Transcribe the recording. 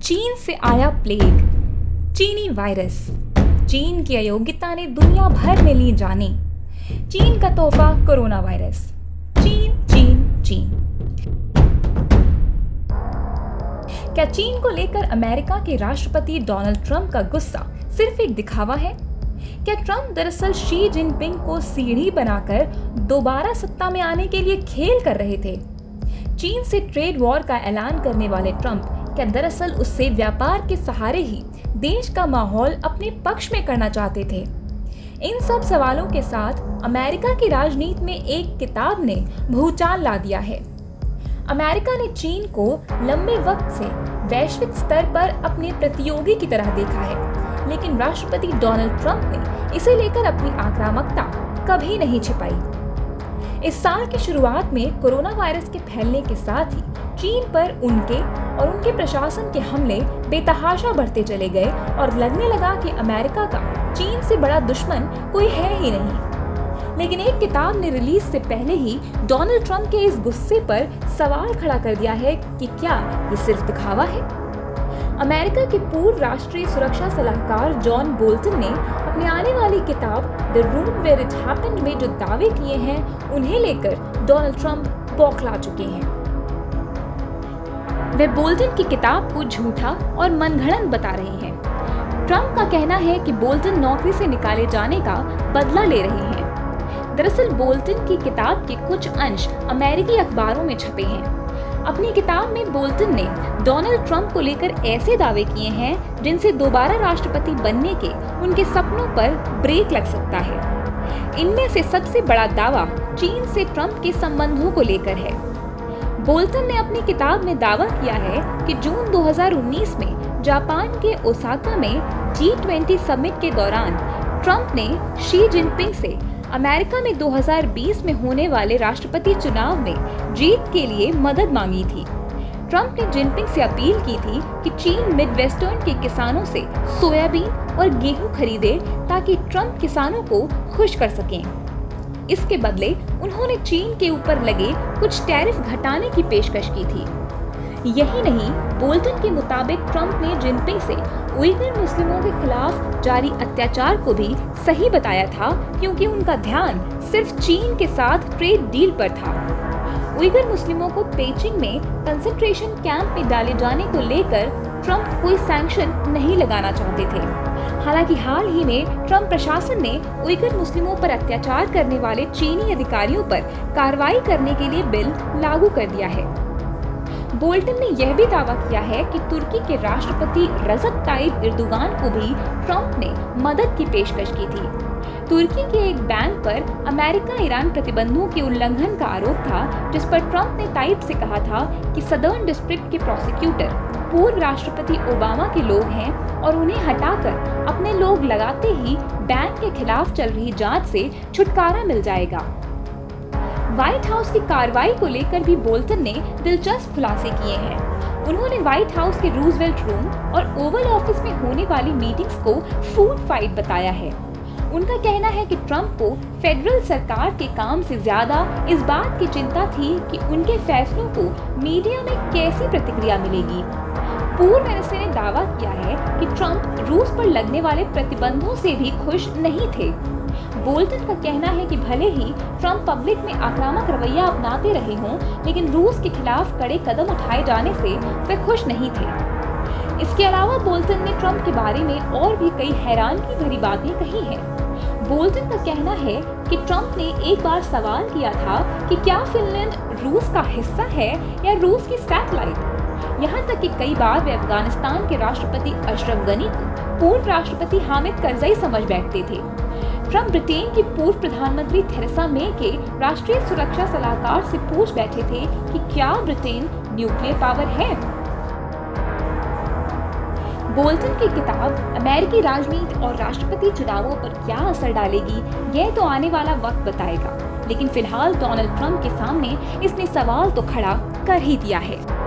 चीन से आया प्लेग, चीनी वायरस। चीन की अयोग्यता ने दुनिया भर में ली जाने। चीन का तोहफा कोरोना वायरस। चीन चीन चीन। क्या चीन को लेकर अमेरिका के राष्ट्रपति डोनाल्ड ट्रंप का गुस्सा सिर्फ एक दिखावा है? क्या ट्रंप दरअसल शी जिनपिंग को सीढ़ी बनाकर दोबारा सत्ता में आने के लिए खेल कर रहे थे? चीन से ट्रेड वॉर का ऐलान करने वाले ट्रंप क्या दरअसल उससे व्यापार के सहारे ही देश का माहौल अपने पक्ष में करना चाहते थे? इन सब सवालों के साथ अमेरिका की राजनीति में एक किताब ने भूचाल ला दिया है। अमेरिका ने चीन को लंबे वक्त से वैश्विक स्तर पर अपने प्रतियोगी की तरह देखा है, लेकिन राष्ट्रपति डोनाल्ड ट्रंप ने इसे लेकर अपनी आक्रामकता कभी नहीं छिपाई। इस साल की शुरुआत में कोरोना वायरस के फैलने के साथ ही चीन पर उनके और उनके प्रशासन के हमले बेतहाशा बढ़ते चले गए और लगने लगा कि अमेरिका का चीन से बड़ा दुश्मन कोई है ही नहीं। लेकिन एक किताब ने रिलीज से पहले ही डोनाल्ड ट्रंप के इस गुस्से पर सवाल खड़ा कर दिया है कि क्या ये सिर्फ दिखावा है? अमेरिका के पूर्व राष्ट्रीय सुरक्षा सलाहकार जॉन बोल्टन ने अपनी आने वाली किताब the room where it happened में जो दावे किए हैं उन्हें लेकर डोनाल्ड ट्रंप बौखला चुके हैं। वे बोल्टन की किताब को झूठा और मनगढ़ंत बता रहे हैं। ट्रंप का कहना है कि बोल्टन नौकरी से निकाले जाने का बदला ले रहे हैं। दरअसल बोल्टन की किताब के कुछ अंश अमेरिकी अखबारों में छपे हैं। अपनी किताब में बोल्टन ने डोनाल्ड ट्रंप को लेकर ऐसे दावे किए हैं जिनसे दोबारा राष्ट्रपति बनने के उनके सपनों पर ब्रेक लग सकता है। इनमें से सबसे बड़ा दावा चीन से ट्रंप के संबंधों को लेकर है। बोल्टन ने अपनी किताब में दावा किया है कि जून 2019 में जापान के ओसाका में G20 समिट के दौरान ट्रंप ने शी जिनपिंग से अमेरिका में 2020 में होने वाले राष्ट्रपति चुनाव में जीत के लिए मदद मांगी थी। ट्रंप ने जिनपिंग से अपील की थी कि चीन मिडवेस्टर्न के किसानों से सोयाबीन और गेहूं खरीदे ताकि ट्रंप किसानों को खुश कर सकें। इसके बदले उन्होंने चीन के ऊपर लगे कुछ टैरिफ घटाने की पेशकश की थी। यही नहीं, बोल्टन के मुताबिक ट्रंप ने जिनपिंग से उइगर मुस्लिमों के खिलाफ जारी अत्याचार को भी सही बताया था, क्योंकि उनका ध्यान सिर्फ चीन के साथ ट्रेड डील पर था। उइगर मुस्लिमों को पेचिंग में कंसंट्रेशन कैंप में डाले जाने को लेकर ट्रंप कोई सैंक्शन नहीं लगाना चाहते थे। हालांकि हाल ही में ट्रंप प्रशासन ने उइगर मुस्लिमों पर अत्याचार करने वाले चीनी अधिकारियों पर कार्रवाई करने के लिए बिल लागू कर दिया है। बोल्टन ने यह भी दावा किया है कि तुर्की के राष्ट्रपति रजब ताइप एर्दोगान को भी ट्रंप ने मदद की पेशकश की थी। तुर्की के एक बैंक पर अमेरिका ईरान प्रतिबंधों के उल्लंघन का आरोप था, जिस पर ट्रंप ने ताइप से कहा था कि सदर्न डिस्ट्रिक्ट के प्रोसिक्यूटर पूर्व राष्ट्रपति ओबामा के लोग हैं और उन्हें हटाकर अपने लोग लगाते ही बैंक के खिलाफ चल रही जांच से छुटकारा मिल जाएगा। व्हाइट हाउस की कार्रवाई को लेकर भी बोल्टन ने दिलचस्प खुलासे किए हैं। उन्होंने व्हाइट हाउस के रूजवेल्ट रूम और ओवल ऑफिस में होने वाली मीटिंग्स को फूड फाइट बताया है। उनका कहना है कि ट्रंप को फेडरल सरकार के काम से ज्यादा इस बात की चिंता थी कि उनके फैसलों को मीडिया में कैसी प्रतिक्रिया मिलेगी। पूर्व मिनिस्टर ने दावा किया है कि ट्रंप रूस पर लगने वाले प्रतिबंधों से भी खुश नहीं थे। बोल्टन का कहना है कि भले ही ट्रंप पब्लिक में आक्रामक रवैया अपनाते रहे हों, लेकिन रूस के खिलाफ कड़े कदम उठाए जाने से वे खुश नहीं थे। इसके अलावा बोल्टन ने ट्रंप के बारे में और भी कई हैरानगी भरी बातें कही हैं। बोल्टन का कहना है कि ट्रंप ने एक बार सवाल किया था कि क्या फिनलैंड रूस का हिस्सा है या रूस की सैटेलाइट। यहाँ तक कि कई बार वे अफगानिस्तान के राष्ट्रपति अशरफ गनी को पूर्व राष्ट्रपति हामिद करजई समझ बैठते थे। ट्रंप ब्रिटेन की पूर्व प्रधानमंत्री थेरेसा मे के राष्ट्रीय सुरक्षा सलाहकार से पूछ बैठे थे कि क्या ब्रिटेन न्यूक्लियर पावर है। बोल्टन की किताब अमेरिकी राजनीति और राष्ट्रपति चुनावों पर क्या असर डालेगी, यह तो आने वाला वक्त बताएगा। लेकिन फिलहाल डोनाल्ड ट्रंप के सामने इसने सवाल तो खड़ा कर ही दिया है।